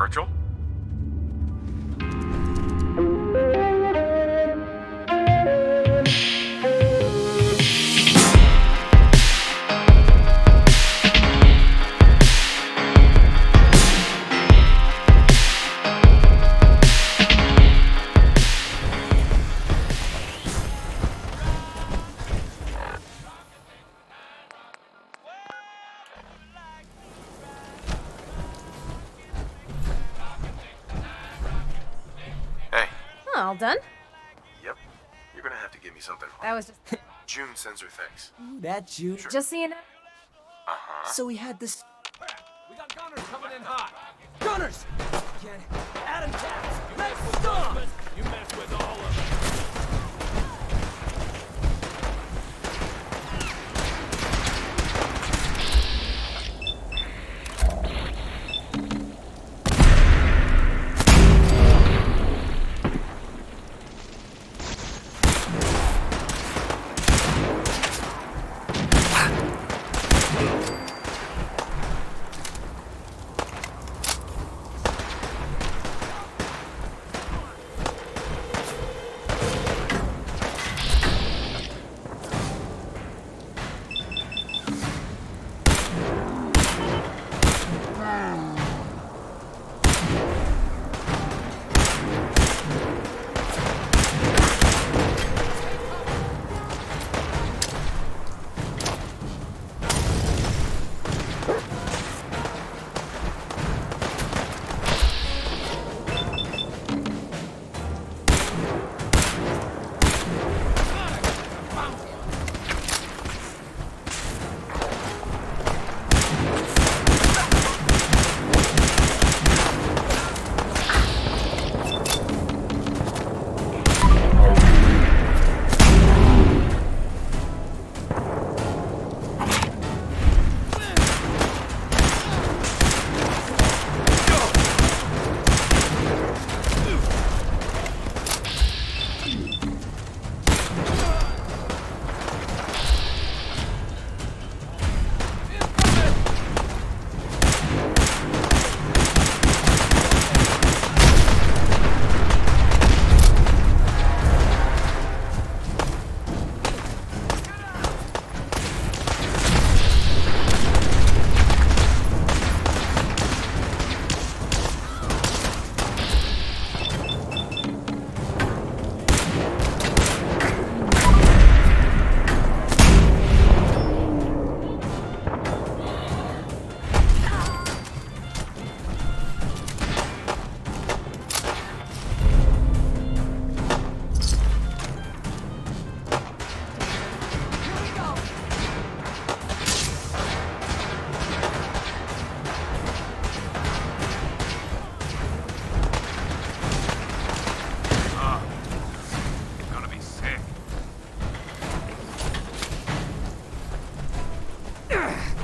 Virgil? All done? Yep. You're gonna have to give me something. That was just... June sends her thanks. Ooh, that June. Sure. Just so you know. Uh-huh. So we had this. We got gunners coming in hot. Gunners! Get it. Adam Cats! Let's stop! You mess with all of them.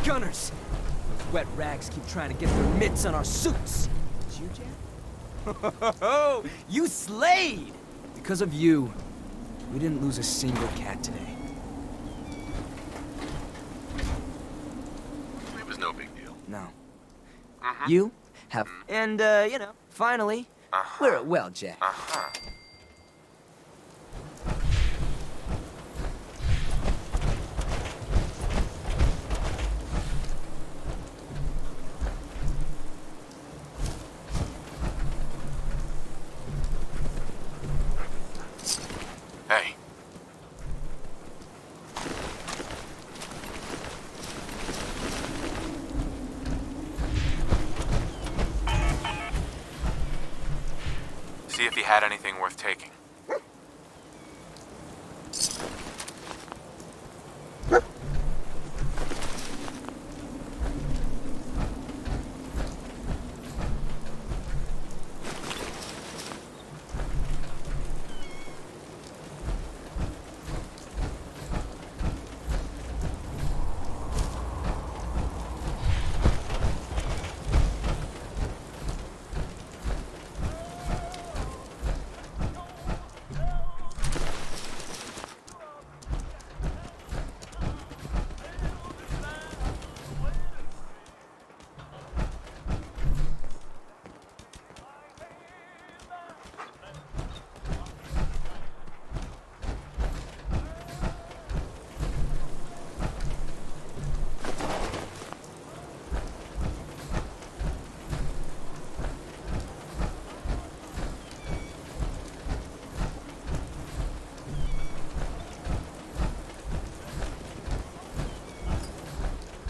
Gunners! Those wet rags keep trying to get their mitts on our suits. Did you, Jack? You slayed! Because of you, we didn't lose a single cat today. It was no big deal. No. You have... And, you know, finally, we're at well, Jack. Uh-huh. Hey. See if he had anything worth taking.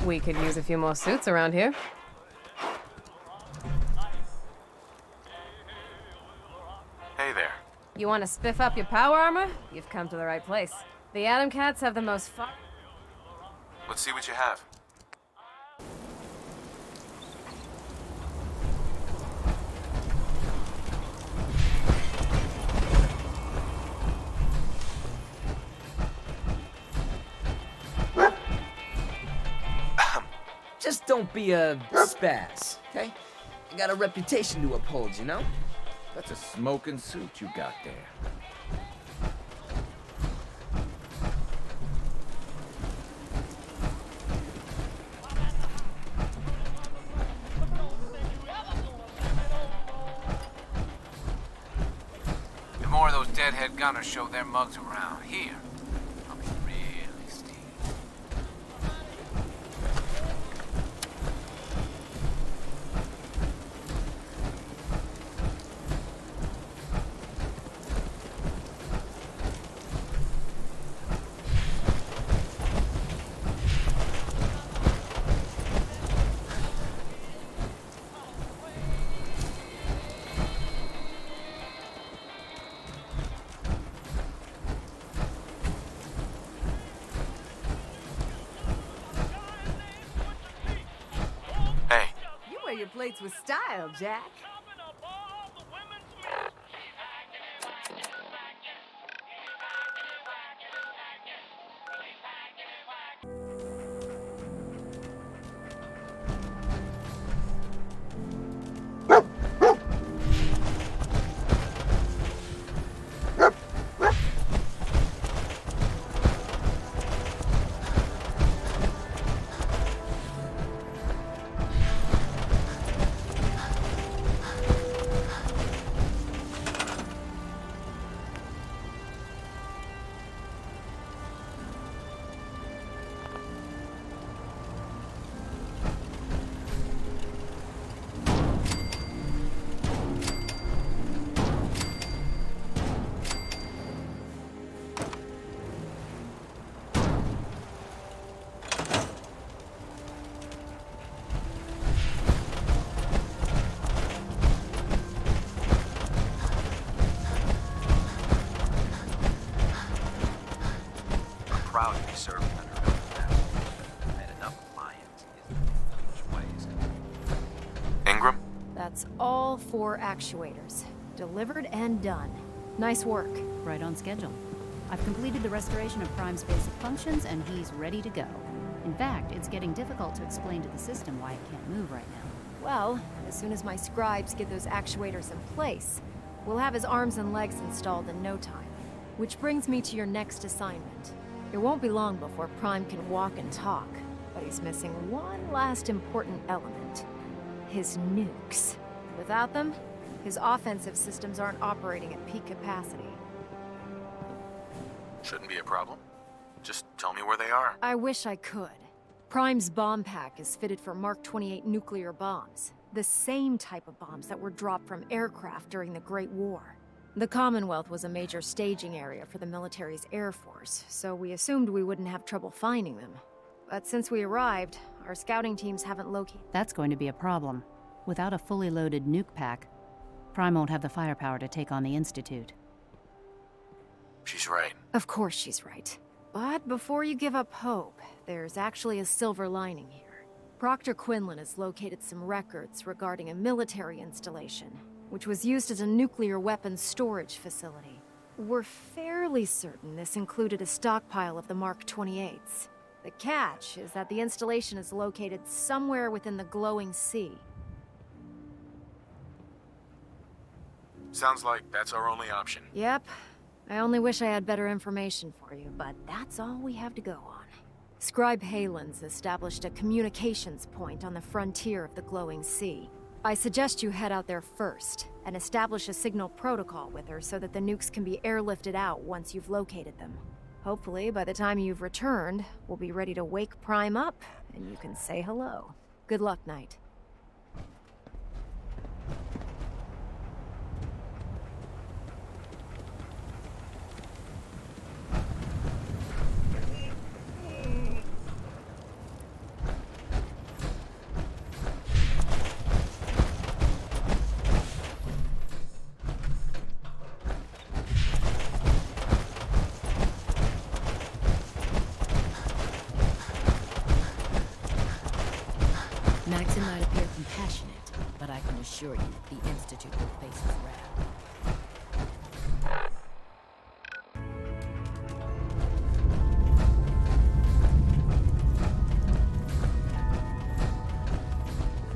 We could use a few more suits around here. Hey there. You want to spiff up your power armor? You've come to the right place. The Atom Cats have the most fun. Let's see what you have. Just don't be a spaz, okay? You got a reputation to uphold, you know? That's a smoking suit you got there. The more of those deadhead gunners show their mugs around here, I'll be really steamed. Hey, You wear your plates with style, Jack. Proud to be serving under military. I've had enough alliance in ways. Ingram? That's all 4 actuators. Delivered and done. Nice work. Right on schedule. I've completed the restoration of Prime's basic functions, and he's ready to go. In fact, it's getting difficult to explain to the system why it can't move right now. Well, as soon as my scribes get those actuators in place, we'll have his arms and legs installed in no time. Which brings me to your next assignment. It won't be long before Prime can walk and talk, but he's missing one last important element. His nukes. Without them, his offensive systems aren't operating at peak capacity. Shouldn't be a problem. Just tell me where they are. I wish I could. Prime's bomb pack is fitted for Mark 28 nuclear bombs. The same type of bombs that were dropped from aircraft during the Great War. The Commonwealth was a major staging area for the military's Air Force, so we assumed we wouldn't have trouble finding them. But since we arrived, our scouting teams haven't located. That's going to be a problem. Without a fully loaded nuke pack, Prime won't have the firepower to take on the Institute. She's right. Of course she's right. But before you give up hope, there's actually a silver lining here. Proctor Quinlan has located some records regarding a military installation, which was used as a nuclear weapons storage facility. We're fairly certain this included a stockpile of the Mark 28s. The catch is that the installation is located somewhere within the glowing sea. Sounds like that's our only option. Yep. I only wish I had better information for you, but that's all we have to go on. Scribe Halen's established a communications point on the frontier of the glowing sea. I suggest you head out there first, and establish a signal protocol with her so that the nukes can be airlifted out once you've located them. Hopefully, by the time you've returned, we'll be ready to wake Prime up, and you can say hello. Good luck, Knight. Maxon might appear compassionate, but I can assure you the Institute will face his wrath.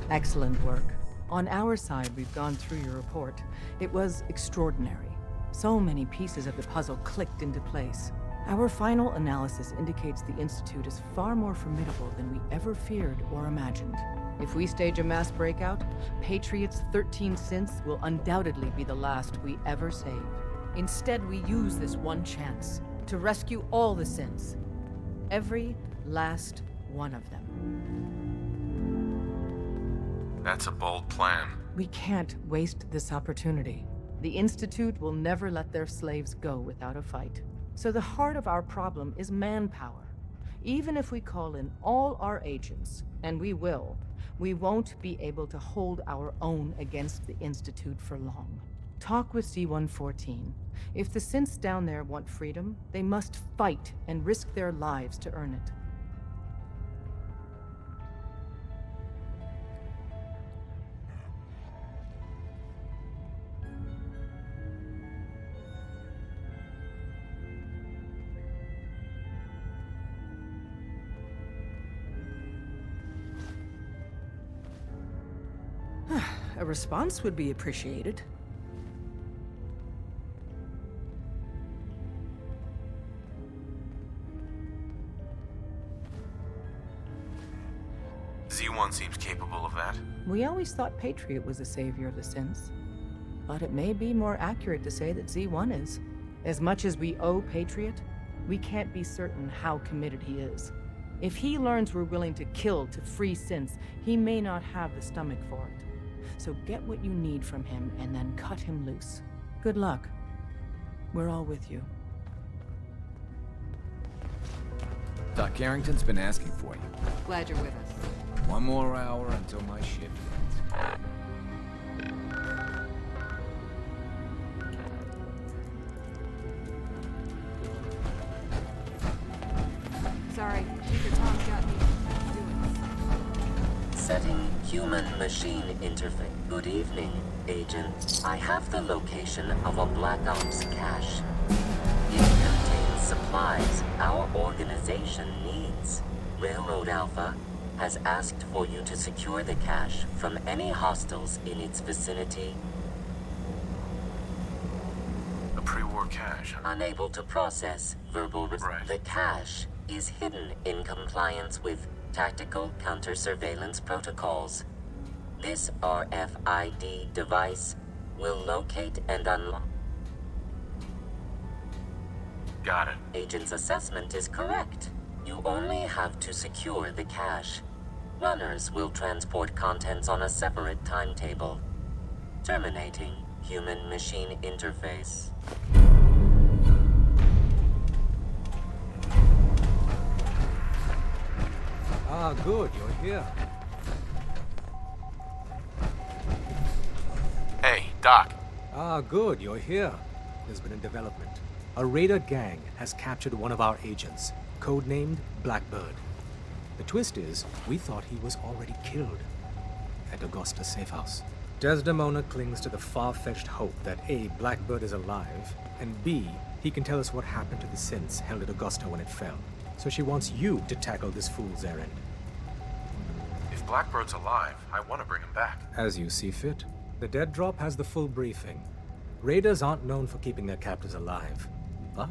Excellent work. On our side, we've gone through your report. It was extraordinary. So many pieces of the puzzle clicked into place. Our final analysis indicates the Institute is far more formidable than we ever feared or imagined. If we stage a mass breakout, Patriot's 13 synths will undoubtedly be the last we ever save. Instead, we use this one chance to rescue all the synths. Every last one of them. That's a bold plan. We can't waste this opportunity. The Institute will never let their slaves go without a fight. So the heart of our problem is manpower. Even if we call in all our agents, and we will, we won't be able to hold our own against the Institute for long. Talk with C-114. If the synths down there want freedom, they must fight and risk their lives to earn it. A response would be appreciated. Z1 seems capable of that. We always thought Patriot was the savior of the synths. But it may be more accurate to say that Z1 is. As much as we owe Patriot, we can't be certain how committed he is. If he learns we're willing to kill to free synths, he may not have the stomach for it. So get what you need from him and then cut him loose. Good luck. We're all with you. Doc Carrington's been asking for you. Glad you're with us. 1 more hour until my shift ends. Sorry, Mr. Tom's got me doing this. Setting human-machine interface. Good evening, Agent. I have the location of a Black Ops cache. It contains supplies our organization needs. Railroad Alpha has asked for you to secure the cache from any hostiles in its vicinity. A pre-war cache. Unable to process verbal Right. The cache is hidden in compliance with tactical counter-surveillance protocols. This RFID device will locate and unlock. Got it. Agent's assessment is correct. You only have to secure the cache. Runners will transport contents on a separate timetable. Terminating human-machine interface. Ah, good, you're here. Hey, Doc. Ah, good, you're here. There's been a development. A raider gang has captured one of our agents, codenamed Blackbird. The twist is, we thought he was already killed at Augusta's safe house. Desdemona clings to the far-fetched hope that A, Blackbird is alive, and B, he can tell us what happened to the synths held at Augusta when it fell. So she wants you to tackle this fool's errand. If Blackbird's alive, I want to bring him back. As you see fit. The dead drop has the full briefing. Raiders aren't known for keeping their captors alive, but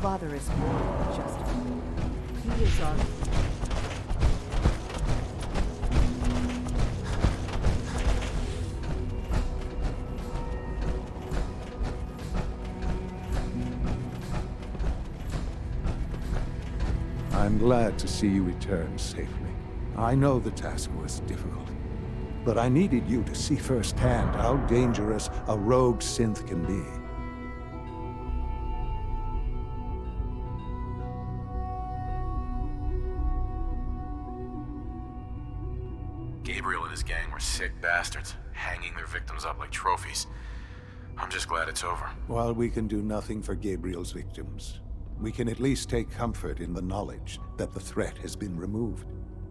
Father is more than just a fool. He is our... I'm glad to see you return safely. I know the task was difficult, but I needed you to see firsthand how dangerous a rogue synth can be. Gabriel and his gang were sick bastards, hanging their victims up like trophies. I'm just glad it's over. While we can do nothing for Gabriel's victims, we can at least take comfort in the knowledge that the threat has been removed.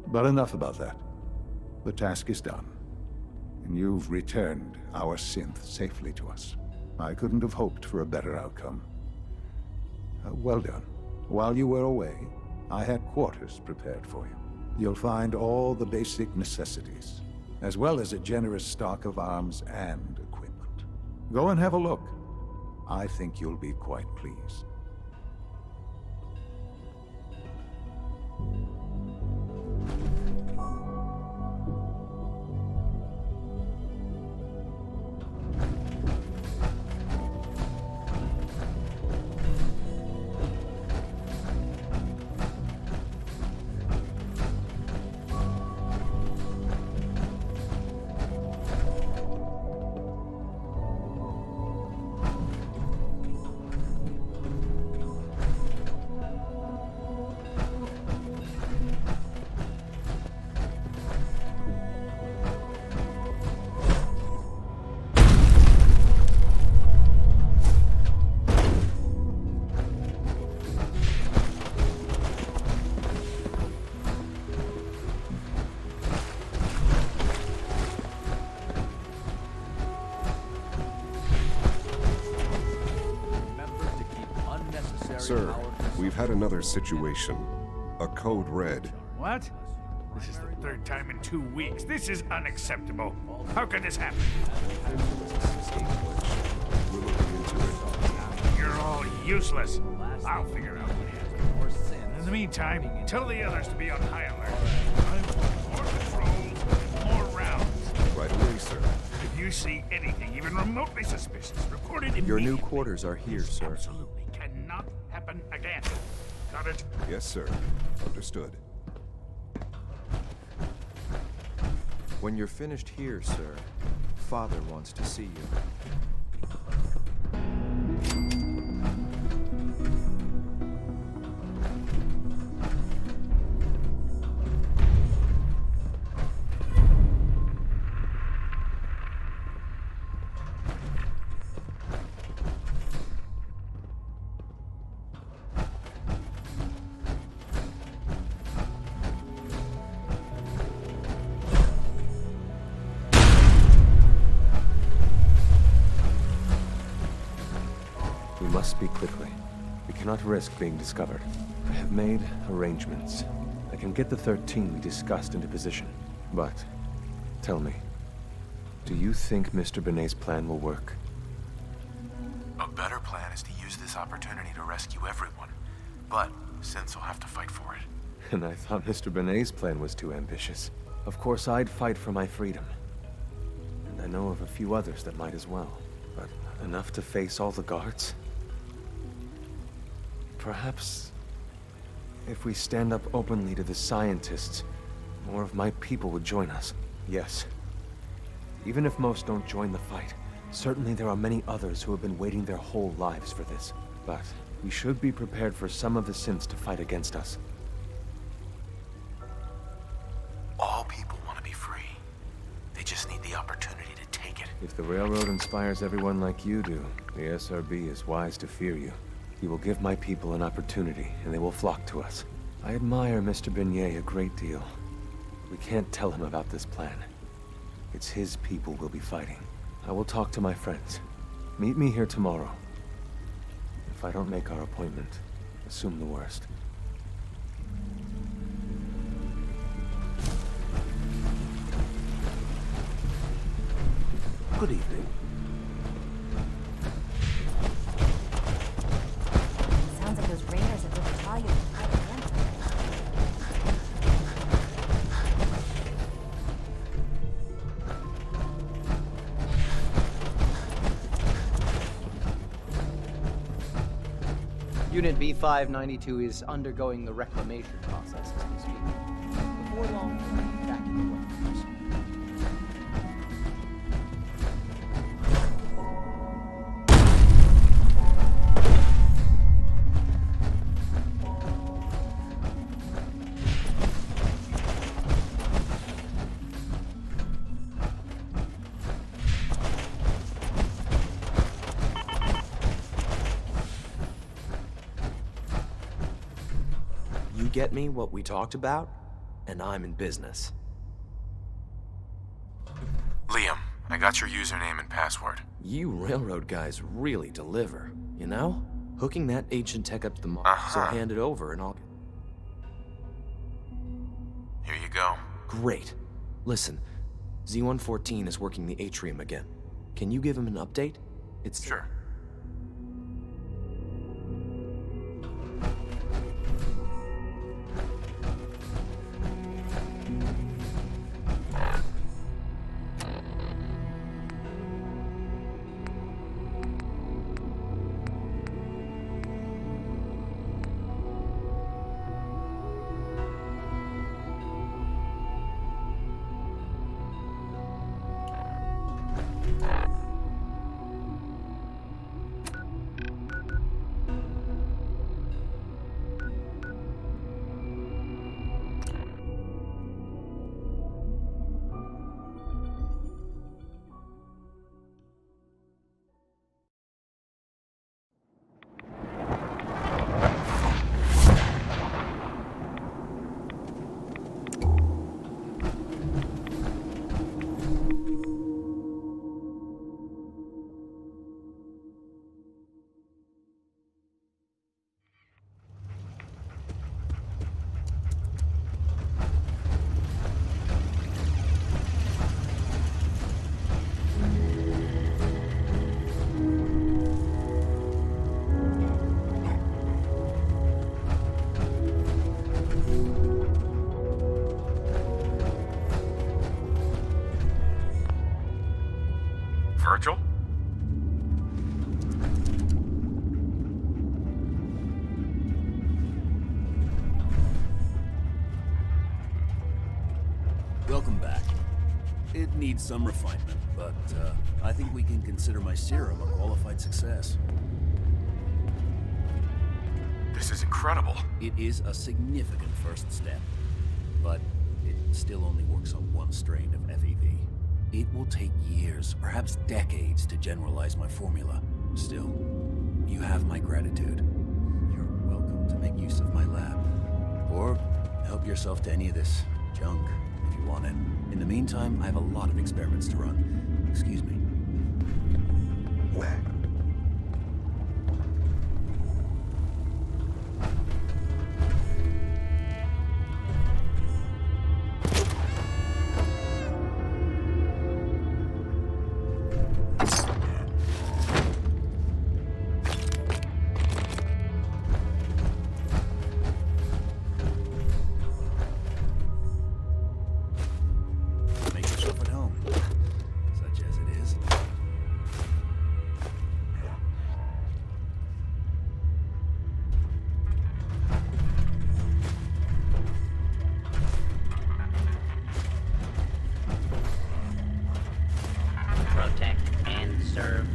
But enough about that. The task is done, and you've returned our synth safely to us. I couldn't have hoped for a better outcome. Well done. While you were away, I had quarters prepared for you. You'll find all the basic necessities, as well as a generous stock of arms and equipment. Go and have a look. I think you'll be quite pleased. Sir, we've had another situation. A code red. What? This is the third time in 2 weeks. This is unacceptable. How could this happen? We're looking into it. You're all useless. I'll figure out what happened. In the meantime, tell the others to be on high alert. I want more patrols, more rounds. Right away, sir. If you see anything even remotely suspicious, report it immediately. Your new quarters are here, sir. Absolutely cannot happen again. Got it? Yes, sir. Understood. When you're finished here, sir, Father wants to see you. We must speak quickly. We cannot risk being discovered. I have made arrangements. I can get the 13 we discussed into position. But, tell me, do you think Mr. Benet's plan will work? A better plan is to use this opportunity to rescue everyone. But synths will have to fight for it. And I thought Mr. Benet's plan was too ambitious. Of course, I'd fight for my freedom. And I know of a few others that might as well. But enough to face all the guards? Perhaps, if we stand up openly to the scientists, more of my people would join us. Yes. Even if most don't join the fight, certainly there are many others who have been waiting their whole lives for this. But we should be prepared for some of the synths to fight against us. All people want to be free. They just need the opportunity to take it. If the Railroad inspires everyone like you do, the SRB is wise to fear you. You will give my people an opportunity, and they will flock to us. I admire Mr. Benet a great deal. We can't tell him about this plan. It's his people we'll be fighting. I will talk to my friends. Meet me here tomorrow. If I don't make our appointment, assume the worst. Good evening. Unit B592 is undergoing the reclamation process as we speak. Before long, back in the workforce. Get me what we talked about, and I'm in business. Liam, I got your username and password. You railroad guys really deliver, you know? Hooking that ancient tech up to the so hand it over and I'll... Here you go. Great. Listen, Z-114 is working the atrium again. Can you give him an update? It's... Sure. Virgil? Welcome back. It needs some refinement, but I think we can consider my serum a qualified success. This is incredible. It is a significant first step, but it still only works on one strain of FEV. It will take years, perhaps decades, to generalize my formula. Still, you have my gratitude. You're welcome to make use of my lab. Or help yourself to any of this junk, if you want it. In the meantime, I have a lot of experiments to run. Excuse me. Protect and serve